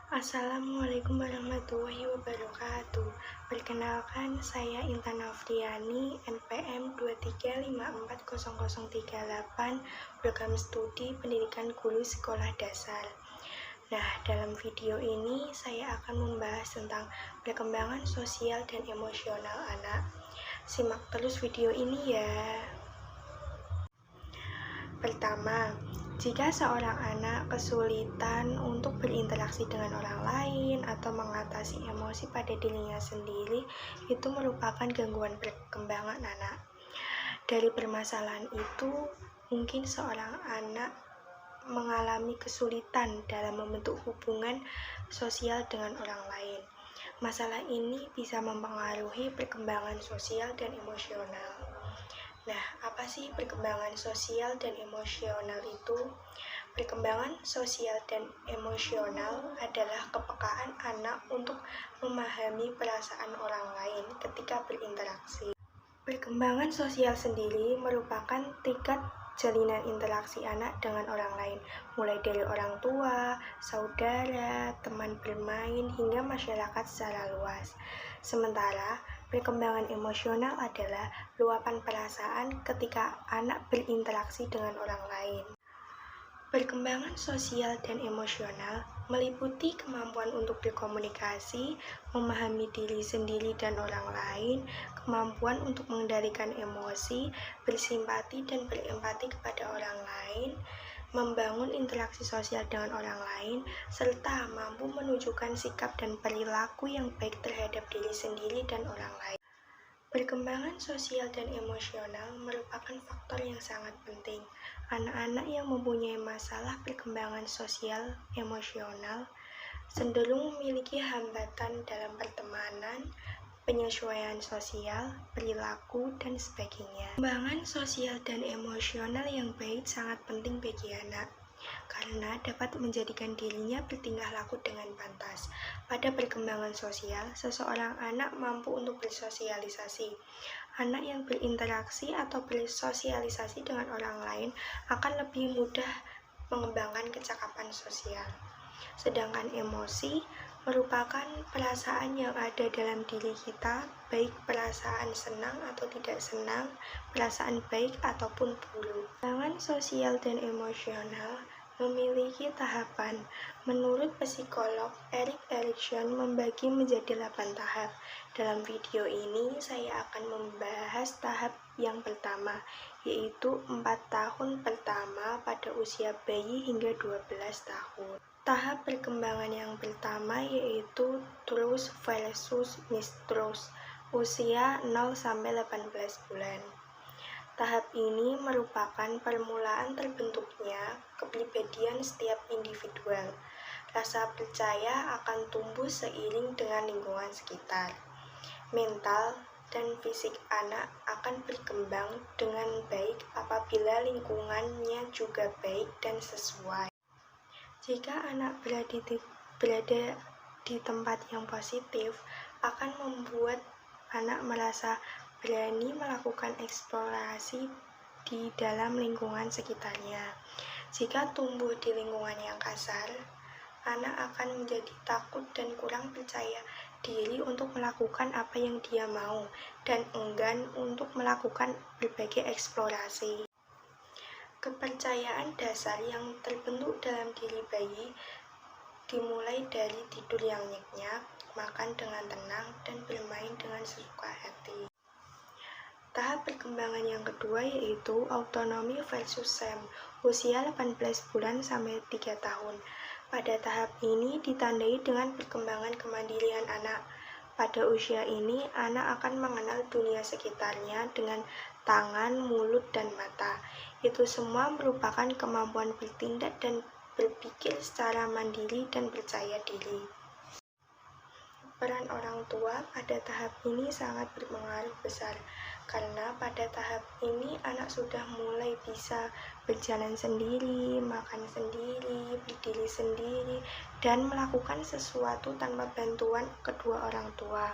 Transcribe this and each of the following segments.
Assalamualaikum warahmatullahi wabarakatuh. Perkenalkan, saya Intan Afriani, NPM 2354038, Program Studi Pendidikan Guru Sekolah Dasar. Nah, dalam video ini saya akan membahas tentang perkembangan sosial dan emosional anak. Simak terus video ini ya. Pertama, jika seorang anak kesulitan untuk berinteraksi dengan orang lain atau mengatasi emosi pada dirinya sendiri, itu merupakan gangguan perkembangan anak. Dari permasalahan itu, mungkin seorang anak mengalami kesulitan dalam membentuk hubungan sosial dengan orang lain. Masalah ini bisa mempengaruhi perkembangan sosial dan emosional. Nah, apa sih perkembangan sosial dan emosional itu? Perkembangan sosial dan emosional adalah kepekaan anak untuk memahami perasaan orang lain ketika berinteraksi. Perkembangan sosial sendiri merupakan tingkat jalinan interaksi anak dengan orang lain, mulai dari orang tua, saudara, teman bermain, hingga masyarakat secara luas. Sementara, perkembangan emosional adalah luapan perasaan ketika anak berinteraksi dengan orang lain. Perkembangan sosial dan emosional meliputi kemampuan untuk berkomunikasi, memahami diri sendiri dan orang lain, kemampuan untuk mengendalikan emosi, bersimpati dan berempati kepada orang lain, membangun interaksi sosial dengan orang lain, serta mampu menunjukkan sikap dan perilaku yang baik terhadap diri sendiri dan orang lain. Perkembangan sosial dan emosional merupakan faktor yang sangat penting. Anak-anak yang mempunyai masalah perkembangan sosial emosional cenderung memiliki hambatan dalam pertemanan, penyesuaian sosial, perilaku, dan sebagainya. Perkembangan sosial dan emosional yang baik sangat penting bagi anak, karena dapat menjadikan dirinya bertingkah laku dengan pantas. Pada perkembangan sosial, seseorang anak mampu untuk bersosialisasi. Anak yang berinteraksi atau bersosialisasi dengan orang lain akan lebih mudah mengembangkan kecakapan sosial. Sedangkan emosi merupakan perasaan yang ada dalam diri kita, baik perasaan senang atau tidak senang, perasaan baik ataupun buruk. Perkembangan sosial dan emosional memiliki tahapan. Menurut psikolog Erik Erikson membagi menjadi 8 tahap. Dalam video ini saya akan membahas tahap yang pertama, yaitu 4 tahun pertama pada usia bayi hingga 12 tahun. Tahap perkembangan yang pertama yaitu trust versus mistrust, usia 0-18 bulan. Tahap ini merupakan permulaan terbentuknya kepribadian setiap individual. Rasa percaya akan tumbuh seiring dengan lingkungan sekitar. Mental dan fisik anak akan berkembang dengan baik apabila lingkungannya juga baik dan sesuai. Jika anak berada di tempat yang positif, akan membuat anak merasa berani melakukan eksplorasi di dalam lingkungan sekitarnya. Jika tumbuh di lingkungan yang kasar, anak akan menjadi takut dan kurang percaya diri untuk melakukan apa yang dia mau dan enggan untuk melakukan berbagai eksplorasi. Kepercayaan dasar yang terbentuk dalam diri bayi dimulai dari tidur yang nyenyak, makan dengan tenang, dan bermain dengan sesuka hati. Tahap perkembangan yang kedua yaitu autonomi versus shame, usia 18 bulan sampai 3 tahun. Pada tahap ini ditandai dengan perkembangan kemandirian anak. Pada usia ini, anak akan mengenal dunia sekitarnya dengan tangan, mulut, dan mata. Itu semua merupakan kemampuan bertindak dan berpikir secara mandiri dan percaya diri. Peran orang tua pada tahap ini sangat berpengaruh besar, karena pada tahap ini anak sudah mulai bisa berjalan sendiri, makan sendiri, berdiri sendiri, dan melakukan sesuatu tanpa bantuan kedua orang tua.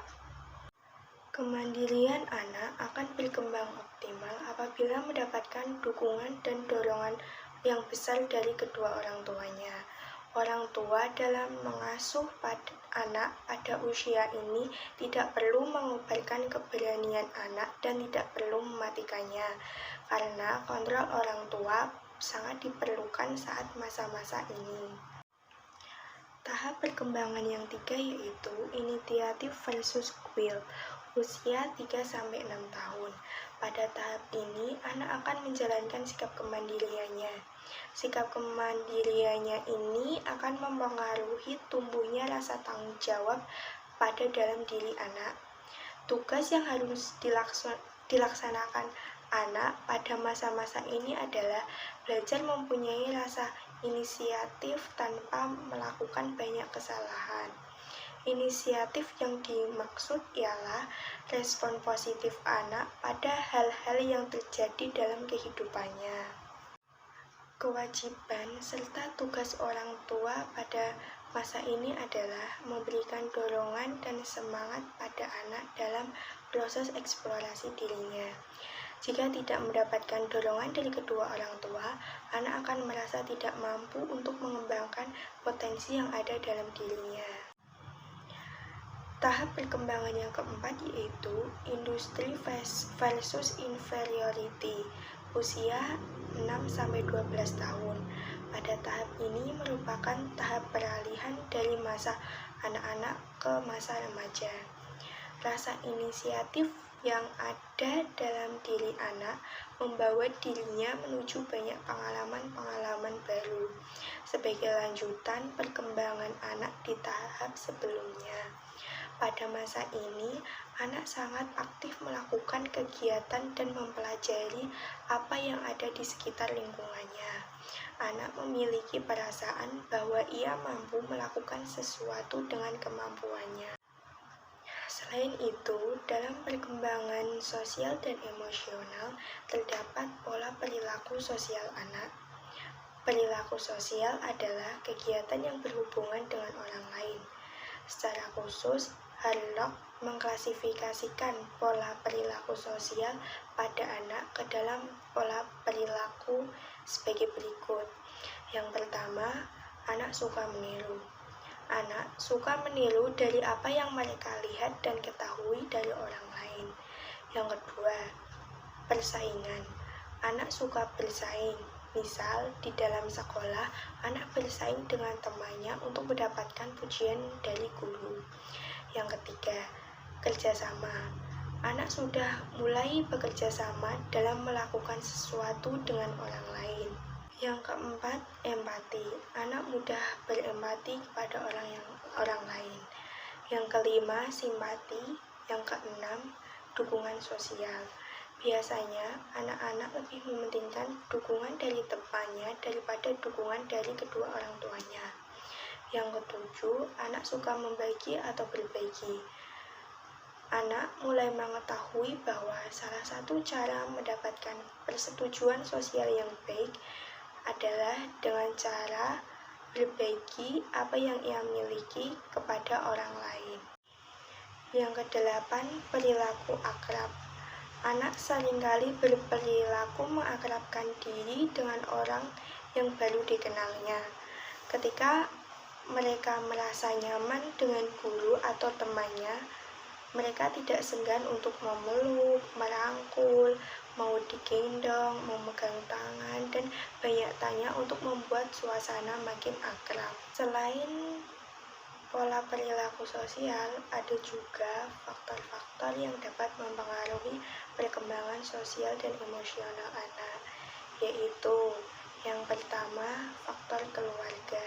Kemandirian anak akan berkembang optimal apabila mendapatkan dukungan dan dorongan yang besar dari kedua orang tuanya. Orang tua dalam mengasuh anak pada usia ini tidak perlu mengubarkan keberanian anak dan tidak perlu mematikannya, karena kontrol orang tua sangat diperlukan saat masa-masa ini. Tahap perkembangan yang 3 yaitu inisiatif versus will, usia 3-6 tahun. Pada tahap ini, anak akan menjalankan sikap kemandiriannya. Sikap kemandiriannya ini akan mempengaruhi tumbuhnya rasa tanggung jawab pada dalam diri anak. Tugas yang harus dilaksanakan anak pada masa-masa ini adalah belajar mempunyai rasa inisiatif tanpa melakukan banyak kesalahan. Inisiatif yang dimaksud ialah respon positif anak pada hal-hal yang terjadi dalam kehidupannya. Kewajiban serta tugas orang tua pada masa ini adalah memberikan dorongan dan semangat pada anak dalam proses eksplorasi dirinya. Jika tidak mendapatkan dorongan dari kedua orang tua, anak akan merasa tidak mampu untuk mengembangkan potensi yang ada dalam dirinya. Tahap perkembangan yang keempat yaitu industri versus inferiority, usia 6-12 tahun. Pada tahap ini merupakan tahap peralihan dari masa anak-anak ke masa remaja. Rasa inisiatif yang ada dalam diri anak membawa dirinya menuju banyak pengalaman-pengalaman baru sebagai lanjutan perkembangan anak di tahap sebelumnya. Pada masa ini, anak sangat aktif melakukan kegiatan dan mempelajari apa yang ada di sekitar lingkungannya. Anak memiliki perasaan bahwa ia mampu melakukan sesuatu dengan kemampuannya. Selain itu, dalam perkembangan sosial dan emosional, terdapat pola perilaku sosial anak. Perilaku sosial adalah kegiatan yang berhubungan dengan orang lain. Secara khusus, Harlock mengklasifikasikan pola perilaku sosial pada anak ke dalam pola perilaku sebagai berikut. Yang pertama, anak suka meniru. Anak suka meniru dari apa yang mereka lihat dan ketahui dari orang lain. Yang kedua, persaingan. Anak suka bersaing. Misal, di dalam sekolah, anak bersaing dengan temannya untuk mendapatkan pujian dari guru. Yang ketiga, kerjasama. Anak sudah mulai bekerja sama dalam melakukan sesuatu dengan orang lain. Yang keempat, empati. Anak mudah berempati kepada orang lain. Yang kelima, simpati. Yang keenam, dukungan sosial. Biasanya, anak-anak lebih mementingkan dukungan dari temannya daripada dukungan dari kedua orang tuanya. Yang ketujuh, anak suka membagi atau berbagi. Anak mulai mengetahui bahwa salah satu cara mendapatkan persetujuan sosial yang baik adalah dengan cara berbagi apa yang ia miliki kepada orang lain. Yang kedelapan, perilaku akrab. Anak seringkali berperilaku mengakrabkan diri dengan orang yang baru dikenalnya. Ketika mereka merasa nyaman dengan guru atau temannya, mereka tidak segan untuk memeluk, merangkul, mau digendong, memegang tangan, dan banyak tanya untuk membuat suasana makin akrab. Selain pola perilaku sosial, ada juga faktor-faktor yang dapat mempengaruhi perkembangan sosial dan emosional anak, yaitu yang pertama, faktor keluarga.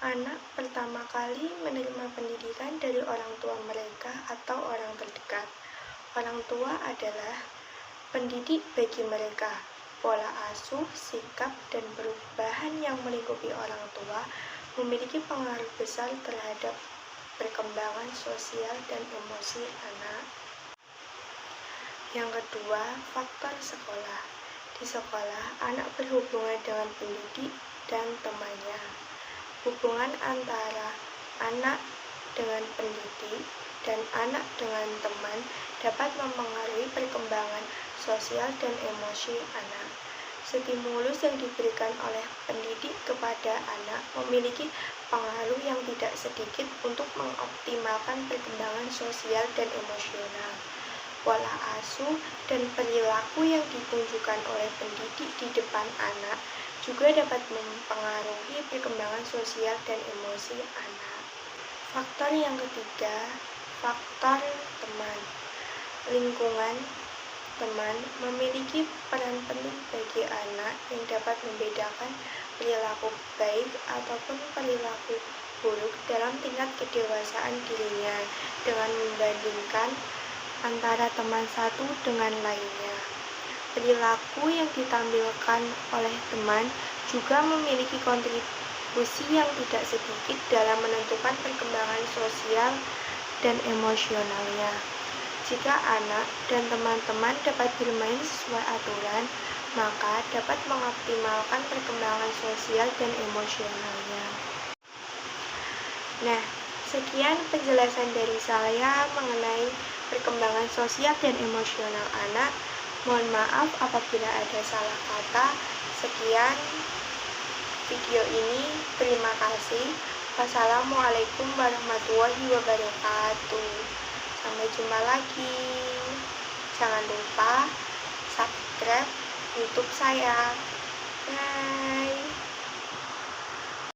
Anak pertama kali menerima pendidikan dari orang tua mereka atau orang terdekat. Orang tua adalah pendidik bagi mereka. Pola asuh, sikap, dan perubahan yang melingkupi orang tua memiliki pengaruh besar terhadap perkembangan sosial dan emosi anak. Yang kedua, faktor sekolah. Di sekolah, anak berhubungan dengan pendidik dan temannya. Hubungan antara anak dengan pendidik dan anak dengan teman dapat mempengaruhi perkembangan sosial dan emosi anak. Stimulus yang diberikan oleh pendidik kepada anak memiliki pengaruh yang tidak sedikit untuk mengoptimalkan perkembangan sosial dan emosional. Pola asuh dan perilaku yang ditunjukkan oleh pendidik di depan anak juga dapat mempengaruhi perkembangan sosial dan emosi anak. Faktor yang ketiga, faktor teman. Lingkungan teman memiliki peran penting bagi anak yang dapat membedakan perilaku baik ataupun perilaku buruk dalam tingkat kedewasaan dirinya dengan membandingkan antara teman satu dengan lainnya. Perilaku yang ditampilkan oleh teman juga memiliki kontribusi yang tidak sedikit dalam menentukan perkembangan sosial dan emosionalnya. Jika anak dan teman-teman dapat bermain sesuai aturan, maka dapat mengoptimalkan perkembangan sosial dan emosionalnya. Nah, sekian penjelasan dari saya mengenai perkembangan sosial dan emosional anak. Mohon maaf apabila ada salah kata. Sekian video ini. Terima kasih. Wassalamualaikum warahmatullahi wabarakatuh. Sampai jumpa lagi. Jangan lupa subscribe YouTube saya. Bye.